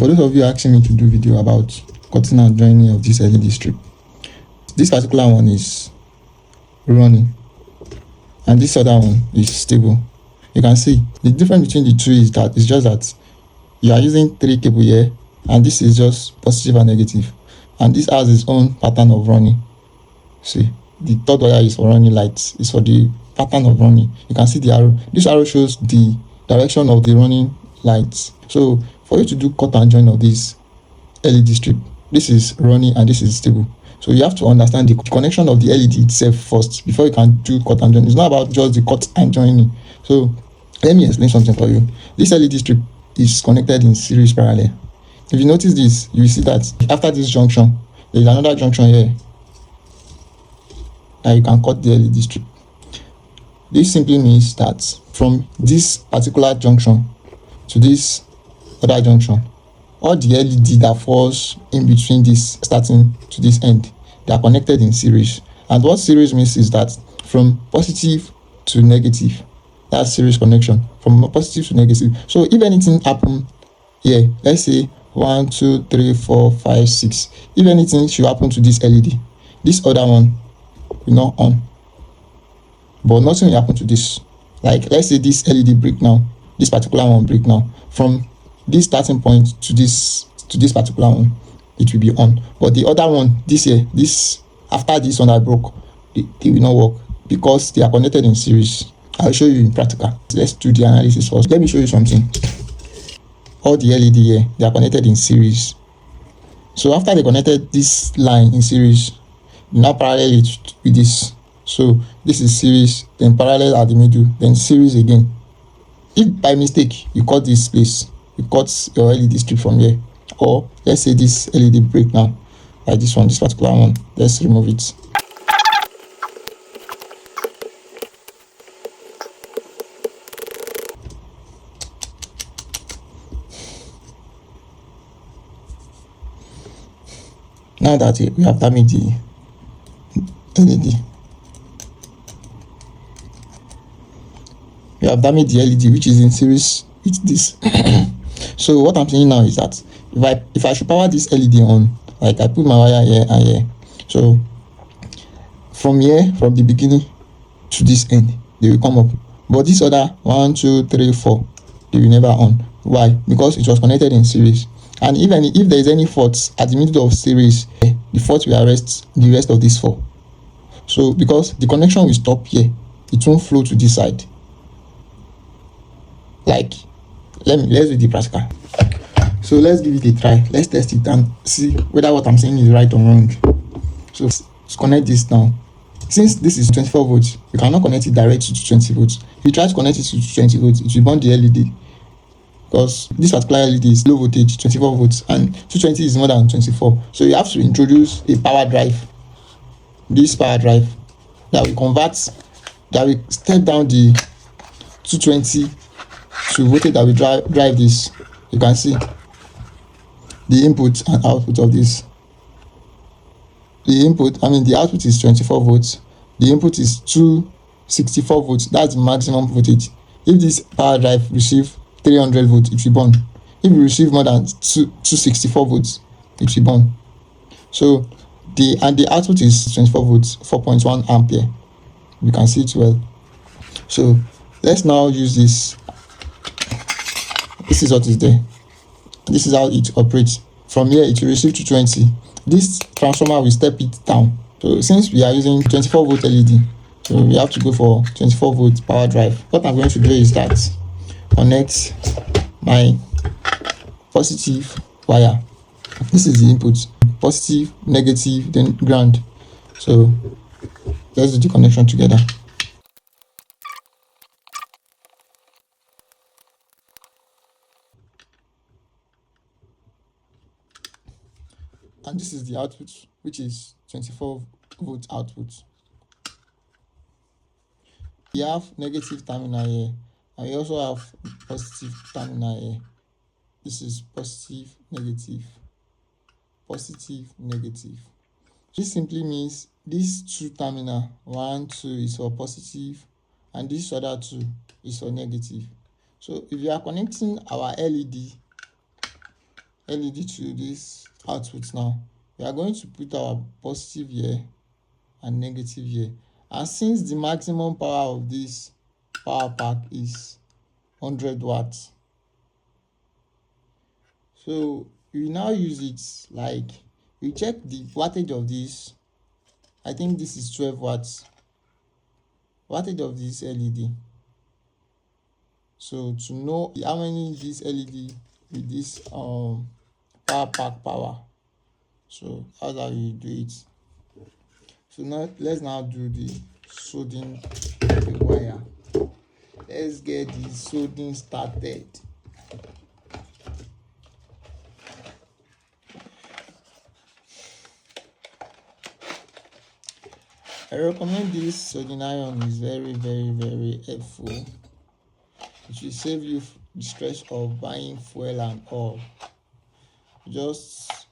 For those of you asking me to do video about cutting and joining of this LED strip, this particular one is running and this other one is stable. You can see the difference between the two is that it's just that you are using 3 cable here and this is just positive and negative, and this has its own pattern of running. See, the third wire is for running lights, is for the pattern of running. You can see the arrow. This arrow shows the direction of the running lights. So for you to do cut and join of this LED strip, this is running and this is stable. So you have to understand the connection of the LED itself first before you can do cut and join. It's not about just the cut and joining. So let me explain something for you. This LED strip is connected in series parallel. If you notice this, you will see that after this junction, there is another junction here and you can cut the LED strip. This simply means that from this particular junction to this other junction, all the LED that falls in between this starting to this end, they are connected in series. And what series means is that from positive to negative, that's series connection, from positive to negative. So if anything happen here, let's say 1 2 3 4 5 6, if anything should happen to this LED, this other one will not on, but nothing will happen to this. Like let's say this LED break now, this particular one break now, from this starting point to this particular one, it will be on. But the other one, this here, this after this one that broke, they will not work because they are connected in series. I'll show you in practical. Let's do the analysis first. Let me show you something. All the LED here, they are connected in series. So after they connected this line in series, now parallel it with this. So this is series, then parallel at the middle, then series again. If by mistake you cut this place, you cut your LED strip from here, or let's say this LED break now, like this one, this particular one, let's remove it. Now that we have damaged the LED, we have damaged the LED which is in series with this. So what I'm saying now is that if I should power this LED on, like I put my wire here and here, so from here, from the beginning to this end, they will come up. But this other 1 2 3 4, they will never on. Why? Because it was connected in series. And even if there is any fault at the middle of series, the fault will arrest the rest of this 4. So because the connection will stop here, it won't flow to this side. Like, let's do the practical. So let's give it a try. Let's test it and see whether what I'm saying is right or wrong. So let's connect this now. Since this is 24 volts, you cannot connect it directly to 20 volts. If you try to connect it to 20 volts, it will burn the LED. Because this particular LED is low voltage, 24 volts, and 220 is more than 24. So you have to introduce a power drive. This power drive that will convert, that will step down the 220 to voltage that will drive this. You can see the input and output of this. The output is 24 volts. The input is 264 volts. That's the maximum voltage. If this power drive receives 300 volts, it will burn. If you receive more than 264 volts, it will burn. So the output is 24 volts, 4.1 ampere. You can see it well. So let's now use this. This is what is there. This is how it operates. From here, it will receive 220. This transformer will step it down. So since we are using 24 volt LED, so we have to go for 24 volt power drive. What I'm going to do is that connect my positive wire. This is the input, positive, negative, then ground. So let's do the connection together. And this is the output, which is 24 volt output. We have negative terminal here, and we also have positive terminal here. This is positive, negative, positive, negative. This simply means these two terminal, 1 2 is for positive, and this other 2 is for negative. So if you are connecting our LED LED to this output now, we are going to put our positive here and negative here. And since the maximum power of this power pack is 100 watts, so we now use it, like we check the wattage of this. I think this is 12 watts wattage of this LED. So to know how many this LED with this power pack power, so that's how you do it. So now let's now do the soldering the wire. Let's get the soldering started. I recommend this soldering iron. Is very helpful. It will save you the stress of buying fuel and all. Just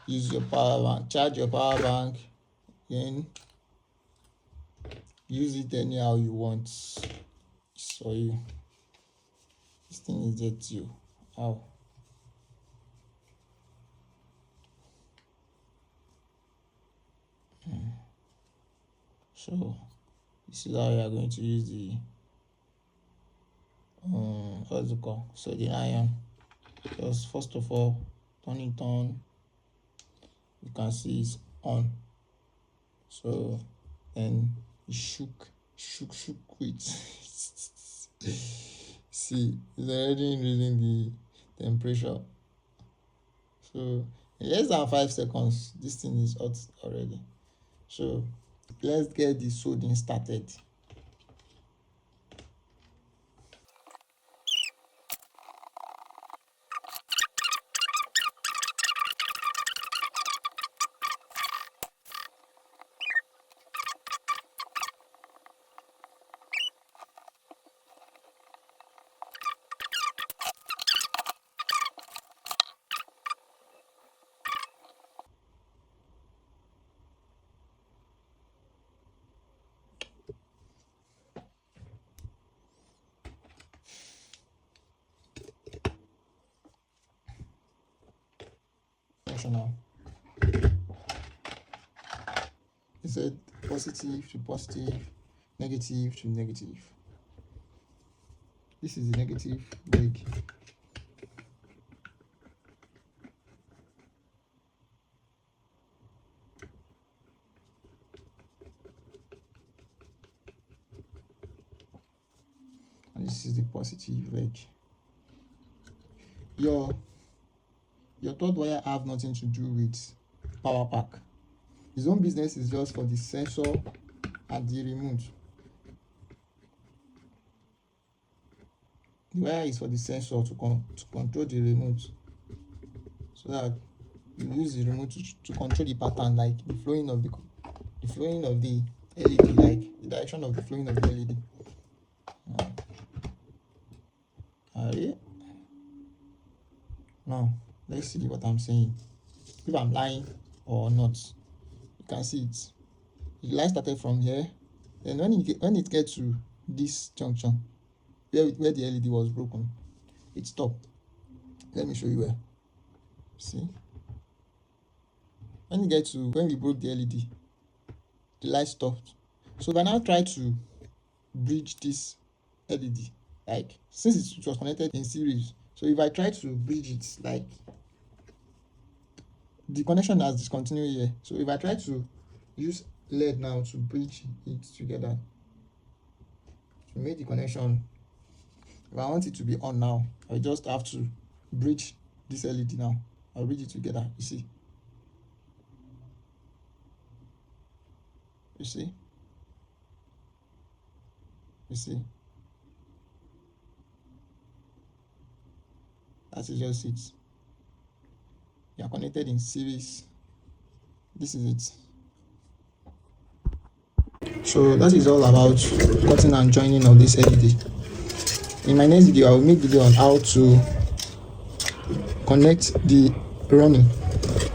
use your power bank, charge your power bank, then use it anyhow you want. So you, this thing is dead to you. How? So this is how you are going to use the what's it called, soldering iron. Just first of all, turn it on. You can see it's on. So then it shook with see, it's already increasing the temperature. So in less than 5 seconds, this thing is hot already. So let's get the soldering started. Now it said positive to positive, negative to negative. This is the negative leg. And this is the positive leg. Your third wire have nothing to do with power pack. His own business is just for the sensor and the remote. The wire is for the sensor to control the remote, so that you use the remote to control the pattern, like the flowing of the LED, like the direction of the flowing of the LED. Now let's see what I'm saying, if I'm lying or not. You can see it. The line started from here, then when it gets to this junction where the LED was broken, it stopped. Let me show you where. See, when we broke the LED, the light stopped. So if I now try to bridge this LED, like since it was connected in series, so if I try to bridge it, like the connection has discontinued here. So if I try to use LED now to bridge it together to make the connection, if I want it to be on now, I just have to bridge this LED now. I'll bridge it together. You see? You see? You see? That is just it. You are connected in series. This is it. So that is all about cutting and joining of this LED. In my next video, I will make video on how to connect the running,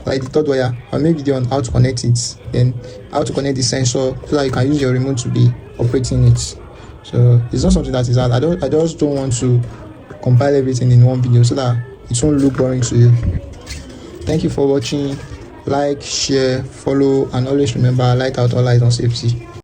like the third wire. I'll make video on how to connect it, then how to connect the sensor so that you can use your remote to be operating it. So it's not something that is hard. I just don't want to compile everything in one video so that it won't look boring to you. Thank you for watching. Like, share, follow, and always remember, light out all eyes on safety.